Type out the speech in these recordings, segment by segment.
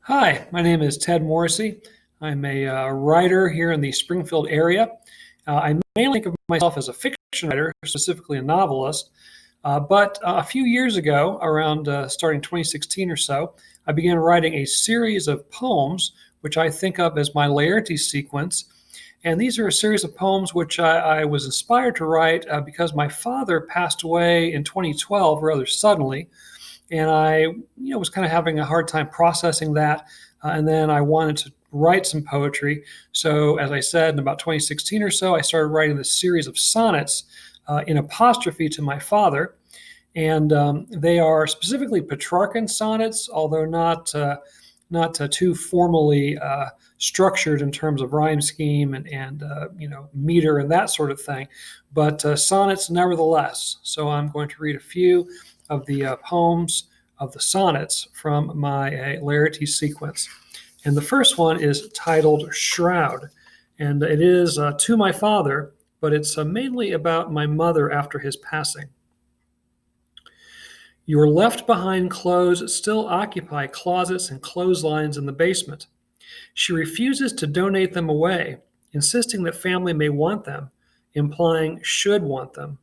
Hi, my name is Ted Morrissey. I'm a writer here in the Springfield area. I mainly think of myself as a fiction writer, specifically a novelist. But a few years ago, around starting 2016 or so, I began writing a series of poems, which I think of as my Laertes sequence. And these are a series of poems which I was inspired to write because my father passed away in 2012 rather suddenly, and I was kind of having a hard time processing that. And then I wanted to write some poetry. So, as I said, in about 2016 or so, I started writing this series of sonnets in apostrophe to my father. And they are specifically Petrarchan sonnets, although not too formally structured in terms of rhyme scheme and meter and that sort of thing, but sonnets nevertheless. So I'm going to read a few of the poems of the sonnets from my Laertes sequence. And the first one is titled Shroud, and it is to my father, but it's mainly about my mother after his passing. Your left behind clothes still occupy closets and clotheslines in the basement. She refuses to donate them away, insisting that family may want them, implying should want them.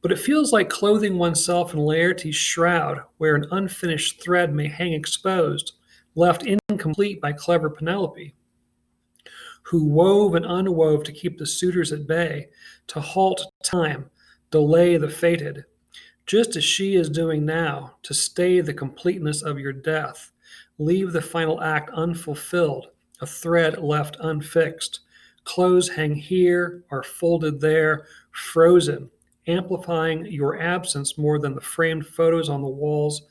But it feels like clothing oneself in Laertes' shroud, where an unfinished thread may hang exposed, left incomplete by clever Penelope, who wove and unwove to keep the suitors at bay, to halt time, delay the fated, just as she is doing now, to stay the completeness of your death, leave the final act unfulfilled, a thread left unfixed. Clothes hang here, are folded there, frozen, amplifying your absence more than the framed photos on the walls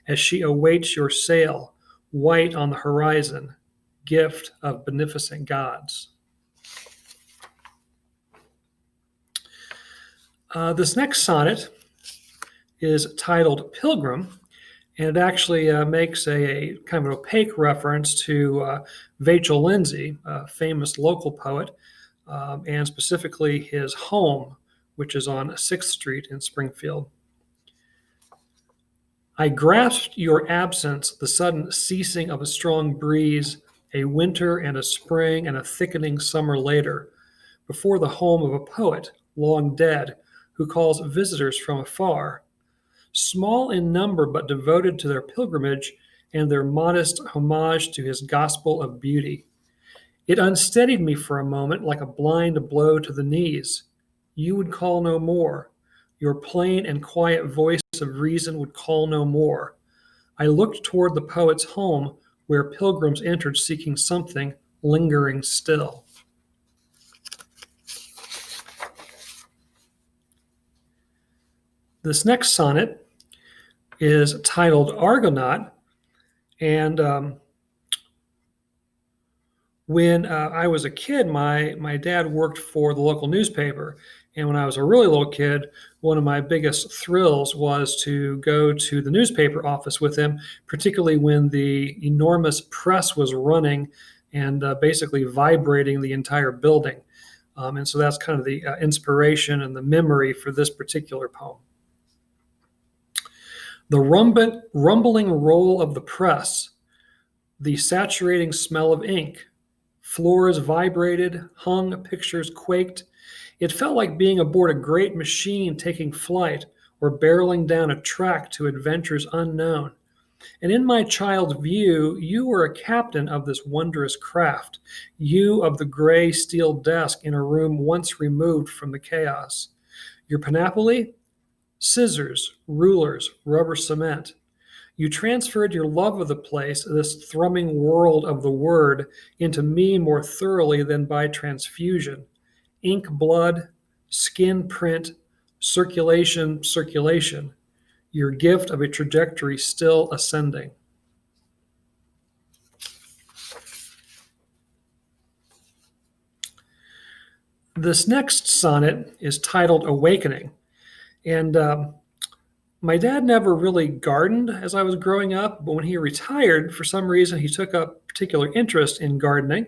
as she awaits your sail, white on the horizon, gift of beneficent gods. This next sonnet is titled Pilgrim, and it actually makes a kind of an opaque reference to Vachel Lindsay, a famous local poet, and specifically his home, which is on 6th Street in Springfield. I grasped your absence, the sudden ceasing of a strong breeze, a winter and a spring and a thickening summer later, before the home of a poet, long dead, who calls visitors from afar, small in number but devoted to their pilgrimage and their modest homage to his gospel of beauty. It unsteadied me for a moment like a blind blow to the knees. You would call no more. Your plain and quiet voice of reason would call no more. I looked toward the poet's home where pilgrims entered seeking something, lingering still. This next sonnet is titled Argonaut, and when I was a kid, my dad worked for the local newspaper. And when I was a really little kid, one of my biggest thrills was to go to the newspaper office with him, particularly when the enormous press was running and basically vibrating the entire building. And so that's kind of the inspiration and the memory for this particular poem. The rumbling roll of the press, the saturating smell of ink, floors vibrated, hung, pictures quaked. It felt like being aboard a great machine taking flight or barreling down a track to adventures unknown. And in my child's view, you were a captain of this wondrous craft, you of the gray steel desk in a room once removed from the chaos. Your panoply? Scissors, rulers, rubber cement. You transferred your love of the place, this thrumming world of the word, into me more thoroughly than by transfusion. Ink blood, skin print, circulation, circulation. Your gift of a trajectory still ascending. This next sonnet is titled Awakening. And my dad never really gardened as I was growing up, but when he retired, for some reason, he took up particular interest in gardening.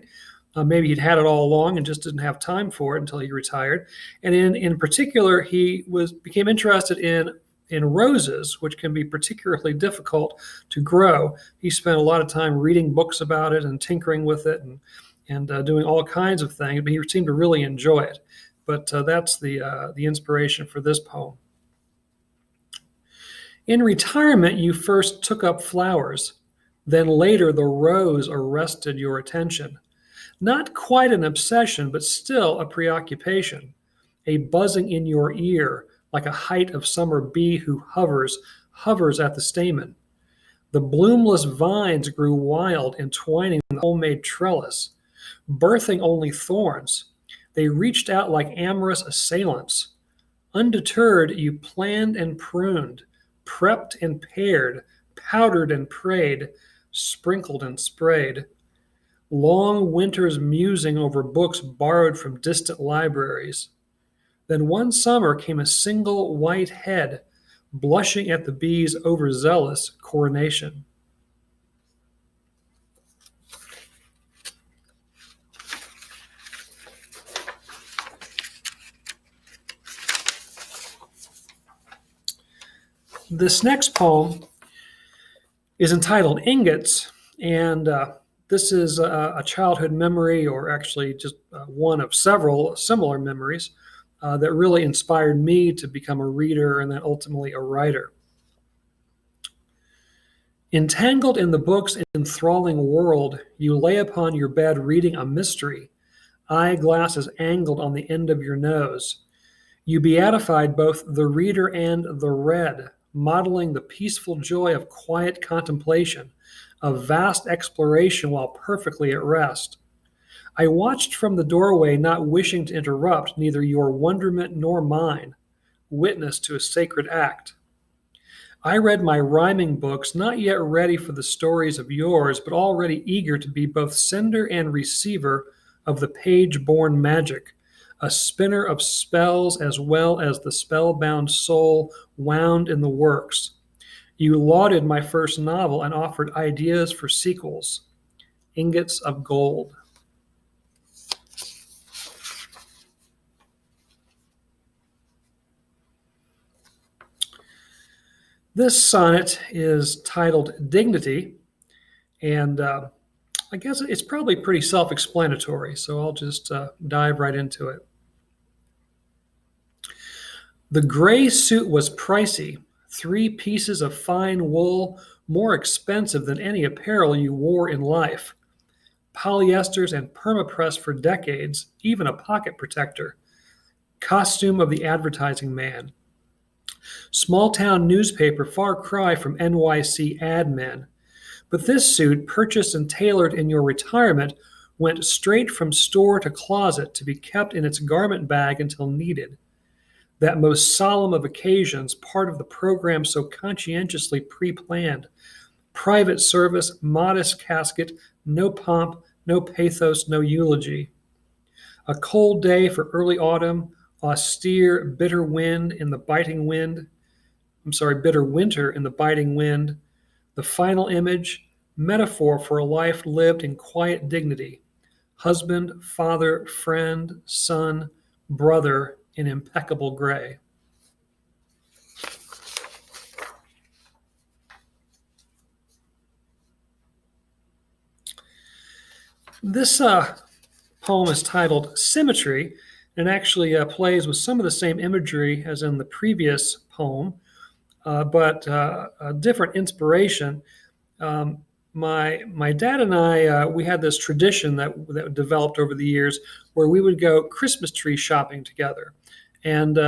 Maybe he'd had it all along and just didn't have time for it until he retired. And in particular, he became interested in in roses, which can be particularly difficult to grow. He spent a lot of time reading books about it and tinkering with it and doing all kinds of things, but he seemed to really enjoy it. But that's the inspiration for this poem. In retirement, you first took up flowers. Then later, the rose arrested your attention. Not quite an obsession, but still a preoccupation. A buzzing in your ear, like a height of summer bee who hovers at the stamen. The bloomless vines grew wild, entwining the homemade trellis, birthing only thorns. They reached out like amorous assailants. Undeterred, you planned and pruned, prepped and pared, powdered and prayed, sprinkled and sprayed. Long winters musing over books borrowed from distant libraries. Then one summer came a single white head, blushing at the bee's overzealous coronation. This next poem is entitled Ingots, and this is a childhood memory, or actually just one of several similar memories that really inspired me to become a reader and then ultimately a writer. Entangled in the book's enthralling world, you lay upon your bed reading a mystery, eyeglasses angled on the end of your nose. You beatified both the reader and the read, modeling the peaceful joy of quiet contemplation, of vast exploration while perfectly at rest. I watched from the doorway, not wishing to interrupt neither your wonderment nor mine, witness to a sacred act. I read my rhyming books, not yet ready for the stories of yours, but already eager to be both sender and receiver of the page-born magic, a spinner of spells as well as the spellbound soul wound in the works. You lauded my first novel and offered ideas for sequels. Ingots of gold. This sonnet is titled Dignity, and I guess it's probably pretty self-explanatory, so I'll just dive right into it. The gray suit was pricey, 3 pieces of fine wool, more expensive than any apparel you wore in life. Polyesters and permapress for decades, even a pocket protector. Costume of the advertising man. Small town newspaper, far cry from NYC ad men. But this suit, purchased and tailored in your retirement, went straight from store to closet to be kept in its garment bag until needed. That most solemn of occasions, part of the program so conscientiously pre-planned. Private service, modest casket, no pomp, no pathos, no eulogy. A cold day for early autumn, austere, bitter wind in the biting wind. Bitter winter in the biting wind. The final image, metaphor for a life lived in quiet dignity. Husband, father, friend, son, brother in impeccable gray. This poem is titled Symmetry, and actually plays with some of the same imagery as in the previous poem, but a different inspiration. My dad and I, we had this tradition that developed over the years where we would go Christmas tree shopping together. And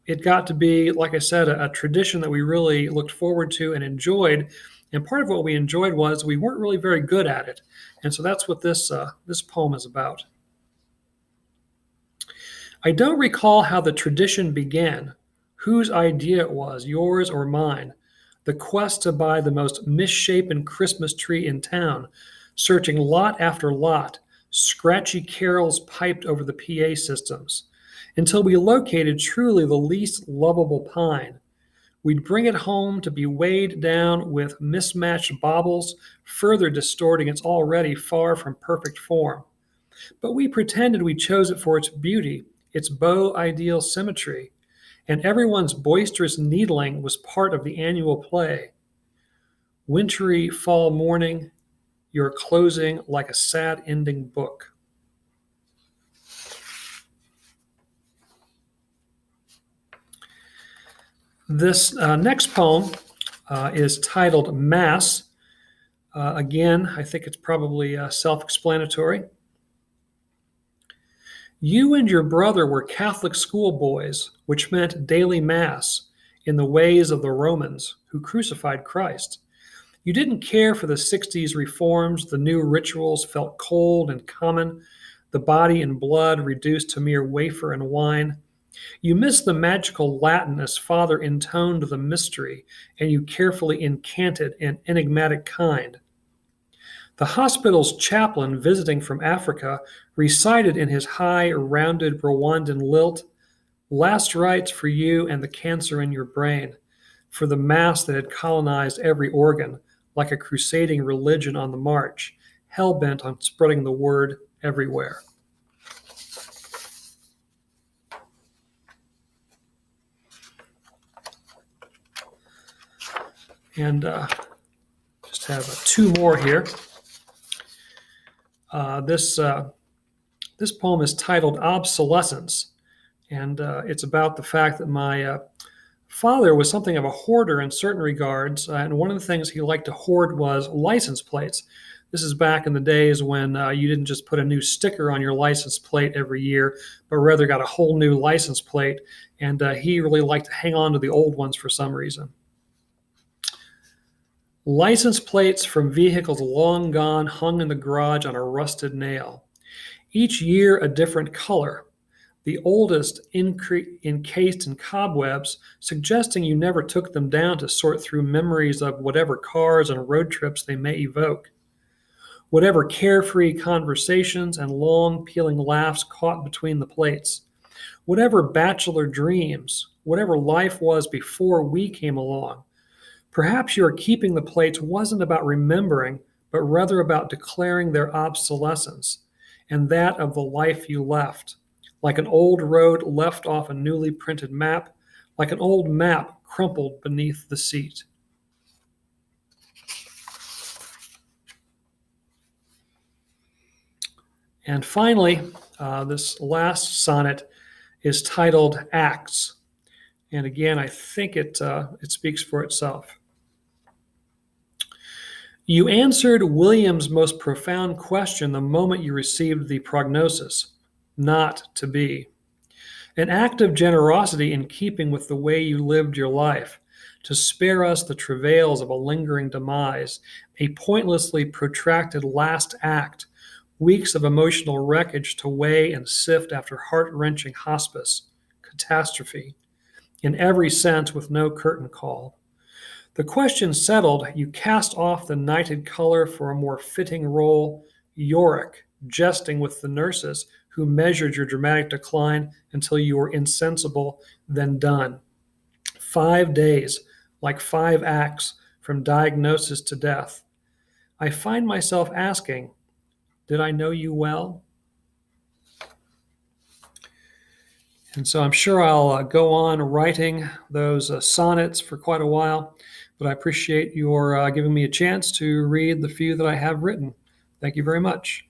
it got to be, like I said, a tradition that we really looked forward to and enjoyed. And part of what we enjoyed was we weren't really very good at it. And so that's what this poem is about. I don't recall how the tradition began, whose idea it was, yours or mine. The quest to buy the most misshapen Christmas tree in town, searching lot after lot, scratchy carols piped over the PA systems, until we located truly the least lovable pine. We'd bring it home to be weighed down with mismatched baubles, further distorting its already far from perfect form. But we pretended we chose it for its beauty, its beau ideal symmetry. and everyone's boisterous needling was part of the annual play. Wintry fall morning, you're closing like a sad ending book. This next poem is titled Mass. Again, I think it's probably self-explanatory. You and your brother were Catholic schoolboys, which meant daily Mass in the ways of the Romans who crucified Christ. You didn't care for the 60s reforms, the new rituals felt cold and common, the body and blood reduced to mere wafer and wine. You missed the magical Latin as Father intoned the mystery, and you carefully incanted an enigmatic kind. The hospital's chaplain visiting from Africa recited in his high, rounded Rwandan lilt, last rites for you and the cancer in your brain, for the mass that had colonized every organ, like a crusading religion on the march, hell-bent on spreading the word everywhere. And just have two more here. This poem is titled Obsolescence, and it's about the fact that my father was something of a hoarder in certain regards, and one of the things he liked to hoard was license plates. This is back in the days when you didn't just put a new sticker on your license plate every year, but rather got a whole new license plate, and he really liked to hang on to the old ones for some reason. License plates from vehicles long gone hung in the garage on a rusted nail. Each year a different color, the oldest encased in cobwebs, suggesting you never took them down to sort through memories of whatever cars and road trips they may evoke. Whatever carefree conversations and long peeling laughs caught between the plates. Whatever bachelor dreams, whatever life was before we came along. Perhaps your keeping the plates wasn't about remembering, but rather about declaring their obsolescence, and that of the life you left, like an old road left off a newly printed map, like an old map crumpled beneath the seat. And finally, this last sonnet is titled Acts. And again, I think it speaks for itself. You answered William's most profound question the moment you received the prognosis, not to be. An act of generosity in keeping with the way you lived your life, to spare us the travails of a lingering demise, a pointlessly protracted last act, weeks of emotional wreckage to weigh and sift after heart-wrenching hospice, catastrophe, in every sense with no curtain call. The question settled, you cast off the nighted color for a more fitting role, Yorick, jesting with the nurses who measured your dramatic decline until you were insensible, then done. 5 days, like 5 acts, from diagnosis to death. I find myself asking, did I know you well? And so I'm sure I'll go on writing those sonnets for quite a while, but I appreciate your giving me a chance to read the few that I have written. Thank you very much.